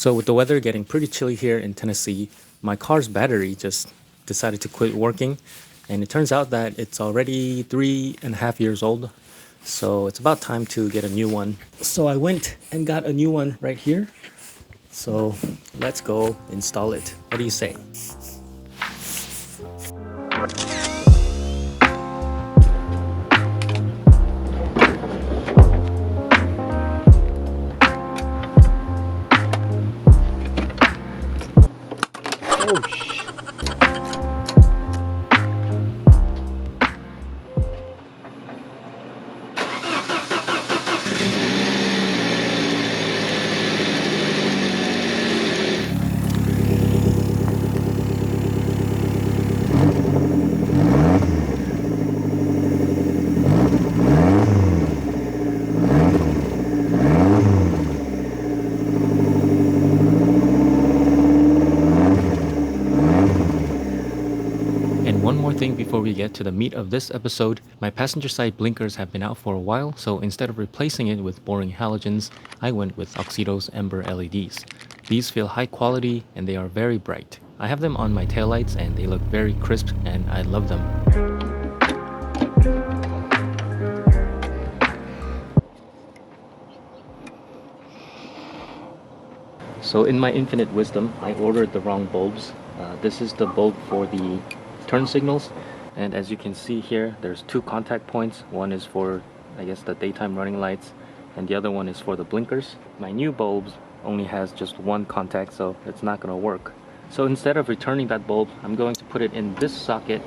So with the weather getting pretty chilly here in Tennessee, my car's battery just decided to quit working. And it turns out that it's already 3.5 years old. So it's about time to get a new one. So I went and got a new one right here. So let's go install it. What do you say? And one more thing before we get to the meat of this episode, my passenger side blinkers have been out for a while, so instead of replacing it with boring halogens, I went with Oxydo's Ember LEDs. These feel high quality and they are very bright. I have them on my taillights and they look very crisp and I love them. So in my infinite wisdom, I ordered the wrong bulbs. This is the bulb for the turn signals, and as you can see here, there's two contact points. One is for, I guess, the daytime running lights, and the other one is for the blinkers. My new bulbs only has just one contact, so it's not going to work. So instead of returning that bulb, I'm going to put it in this socket,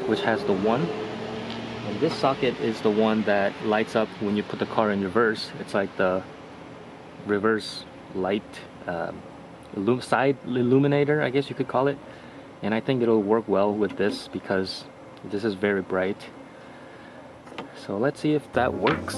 which has the one. And this socket is the one that lights up when you put the car in reverse. It's like the reverse light side illuminator, I guess you could call it. And I think it'll work well with this because this is very bright. So let's see if that works.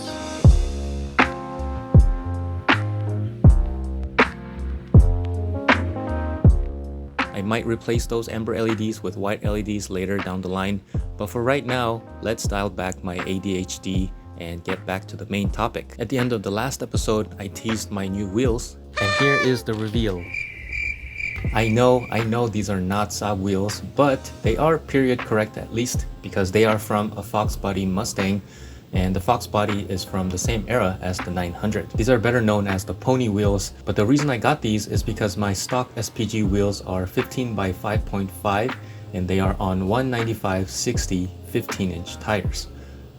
I might replace those Ember LEDs with white LEDs later down the line, but for right now, let's dial back my ADHD and get back to the main topic. At the end of the last episode, I teased my new wheels, and here is the reveal. I know these are not Saab wheels, but they are period correct at least because they are from a Fox body Mustang, and the Fox body is from the same era as the 900. These are better known as the pony wheels, but the reason I got these is because my stock SPG wheels are 15 by 5.5 and they are on 195/60 15-inch tires.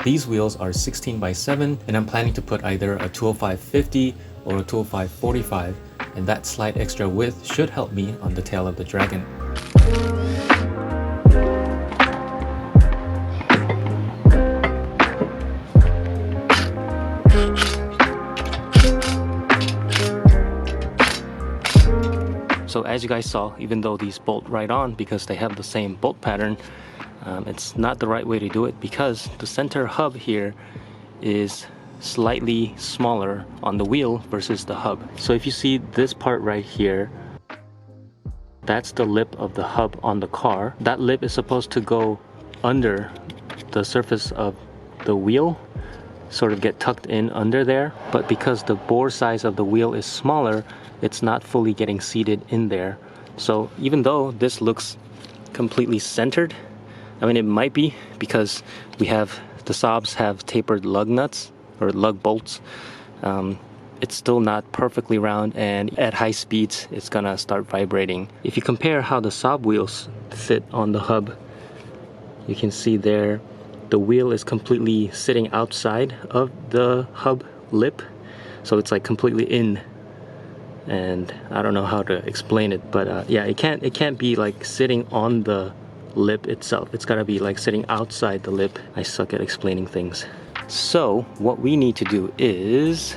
These wheels are 16 by 7 and I'm planning to put either a 205/50 or a 205/45, and that slight extra width should help me on the tail of the Dragon. So as you guys saw, even though these bolt right on because they have the same bolt pattern, it's not the right way to do it because the center hub here is slightly smaller on the wheel versus the hub. So if you see this part right here, that's the lip of the hub on the car. That lip is supposed to go under the surface of the wheel, sort of get tucked in under there, but because the bore size of the wheel is smaller, it's not fully getting seated in there. So even though this looks completely centered, I mean, it might be because we have the Saabs have tapered lug nuts or lug bolts. It's still not perfectly round, and at high speeds it's gonna start vibrating. If you compare how the Saab wheels sit on the hub, you can see there the wheel is completely sitting outside of the hub lip, so it's like completely in, and I don't know how to explain it, but yeah, it can't be like sitting on the lip itself. It's gotta be like sitting outside the lip. I suck at explaining things. So what we need to do is,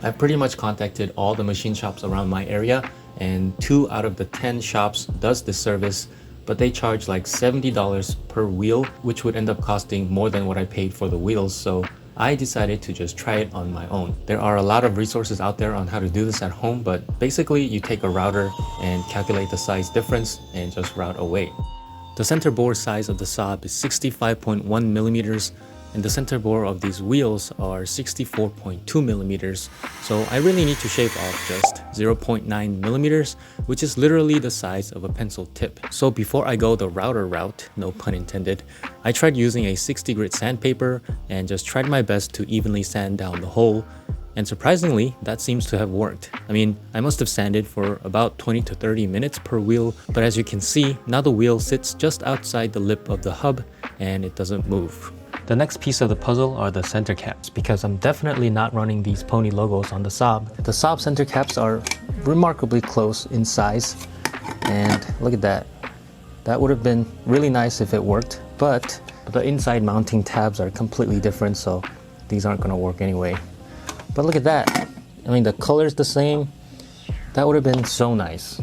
I've pretty much contacted all the machine shops around my area, and 2 out of the 10 shops does this service, but they charge like $70 per wheel, which would end up costing more than what I paid for the wheels. So I decided to just try it on my own. There are a lot of resources out there on how to do this at home, but basically you take a router and calculate the size difference and just route away. The center bore size of the Saab is 65.1 millimeters, and the center bore of these wheels are 64.2 millimeters, so I really need to shave off just 0.9 millimeters, which is literally the size of a pencil tip. So before I go the router route, no pun intended, I tried using a 60 grit sandpaper and just tried my best to evenly sand down the hole. And surprisingly, that seems to have worked. I mean, I must have sanded for about 20 to 30 minutes per wheel, but as you can see, now the wheel sits just outside the lip of the hub and it doesn't move. The next piece of the puzzle are the center caps, because I'm definitely not running these pony logos on the Saab. The Saab center caps are remarkably close in size, and look at that. That would have been really nice if it worked, but the inside mounting tabs are completely different, so these aren't gonna work anyway. But look at that. I mean, the color's the same. That would have been so nice.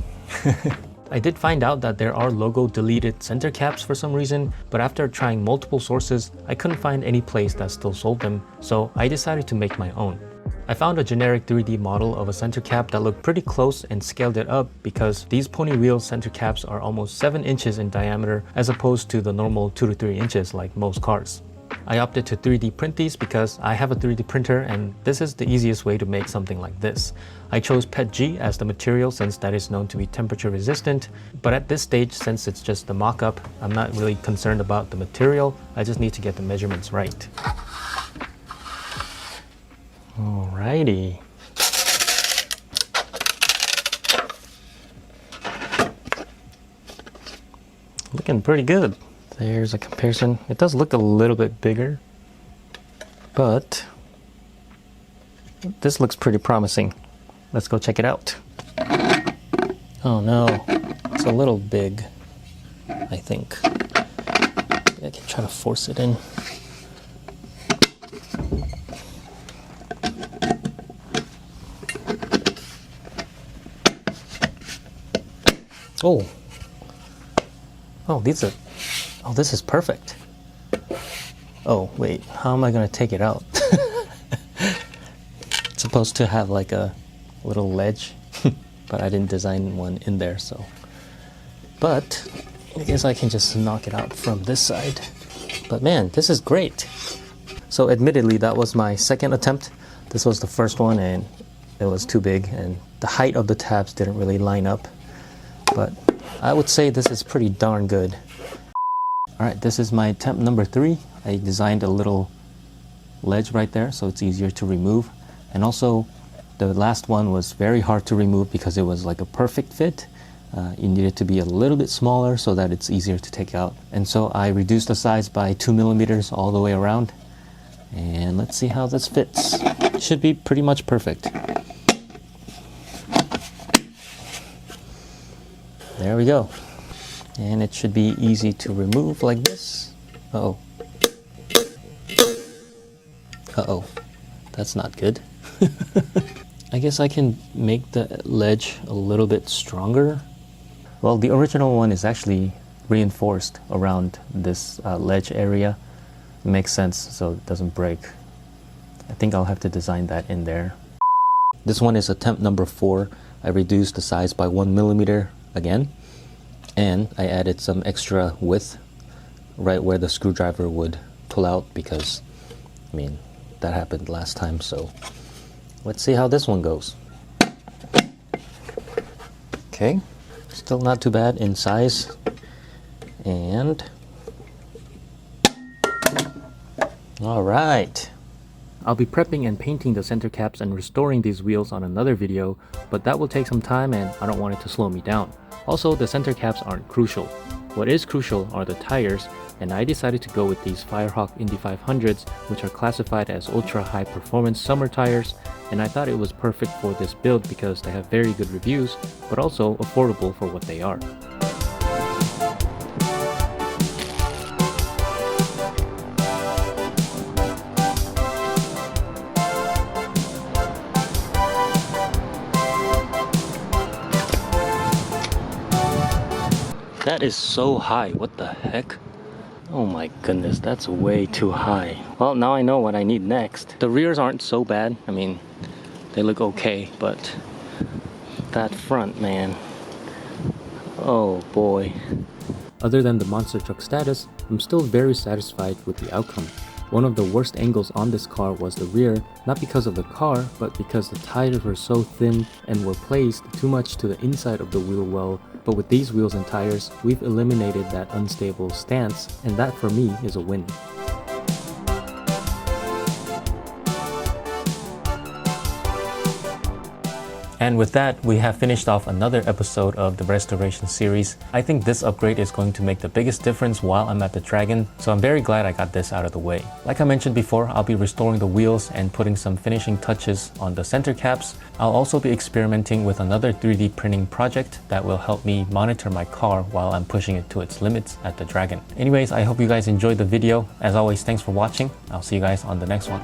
I did find out that there are logo deleted center caps for some reason, but after trying multiple sources, I couldn't find any place that still sold them, so I decided to make my own. I found a generic 3D model of a center cap that looked pretty close and scaled it up because these pony wheel center caps are almost 7 inches in diameter as opposed to the normal 2 to 3 inches like most cars. I opted to 3D print these because I have a 3D printer and this is the easiest way to make something like this. I chose PETG as the material since that is known to be temperature resistant, but at this stage, since it's just the mock-up, I'm not really concerned about the material, I just need to get the measurements right. Alrighty. Looking pretty good. There's a comparison. It does look a little bit bigger, but this looks pretty promising. Let's go check it out. Oh no, it's a little big, I think. I can try to force it in. Oh, these are. Oh, this is perfect. Oh, wait, how am I gonna take it out? It's supposed to have like a little ledge, but I didn't design one in there, so. But I guess I can just knock it out from this side. But man, this is great. So admittedly, that was my second attempt. This was the first one and it was too big and the height of the tabs didn't really line up. But I would say this is pretty darn good. Alright, this is my attempt number 3. I designed a little ledge right there so it's easier to remove. And also, the last one was very hard to remove because it was like a perfect fit. You need it to be a little bit smaller so that it's easier to take out. And so I reduced the size by 2 millimeters all the way around. And let's see how this fits. It should be pretty much perfect. There we go. And it should be easy to remove like this. Uh-oh. Uh-oh. That's not good. I guess I can make the ledge a little bit stronger. Well, the original one is actually reinforced around this ledge area. It makes sense so it doesn't break. I think I'll have to design that in there. This one is attempt number 4. I reduced the size by 1 millimeter again. And I added some extra width right where the screwdriver would pull out because, I mean, that happened last time, so let's see how this one goes. Okay, still not too bad in size. And all right. I'll be prepping and painting the center caps and restoring these wheels on another video, but that will take some time and I don't want it to slow me down. Also, the center caps aren't crucial. What is crucial are the tires, and I decided to go with these Firehawk Indy 500s, which are classified as ultra high performance summer tires, and I thought it was perfect for this build because they have very good reviews, but also affordable for what they are. That is so high, what the heck? Oh my goodness, that's way too high. Well, now I know what I need next. The rears aren't so bad, I mean, they look okay, but that front, man. Oh boy. Other than the monster truck status, I'm still very satisfied with the outcome. One of the worst angles on this car was the rear, not because of the car, but because the tires were so thin and were placed too much to the inside of the wheel well. But with these wheels and tires, we've eliminated that unstable stance, and that for me is a win. And with that, we have finished off another episode of the restoration series. I think this upgrade is going to make the biggest difference while I'm at the Dragon, so I'm very glad I got this out of the way. Like I mentioned before, I'll be restoring the wheels and putting some finishing touches on the center caps. I'll also be experimenting with another 3D printing project that will help me monitor my car while I'm pushing it to its limits at the Dragon. Anyways, I hope you guys enjoyed the video. As always, thanks for watching. I'll see you guys on the next one.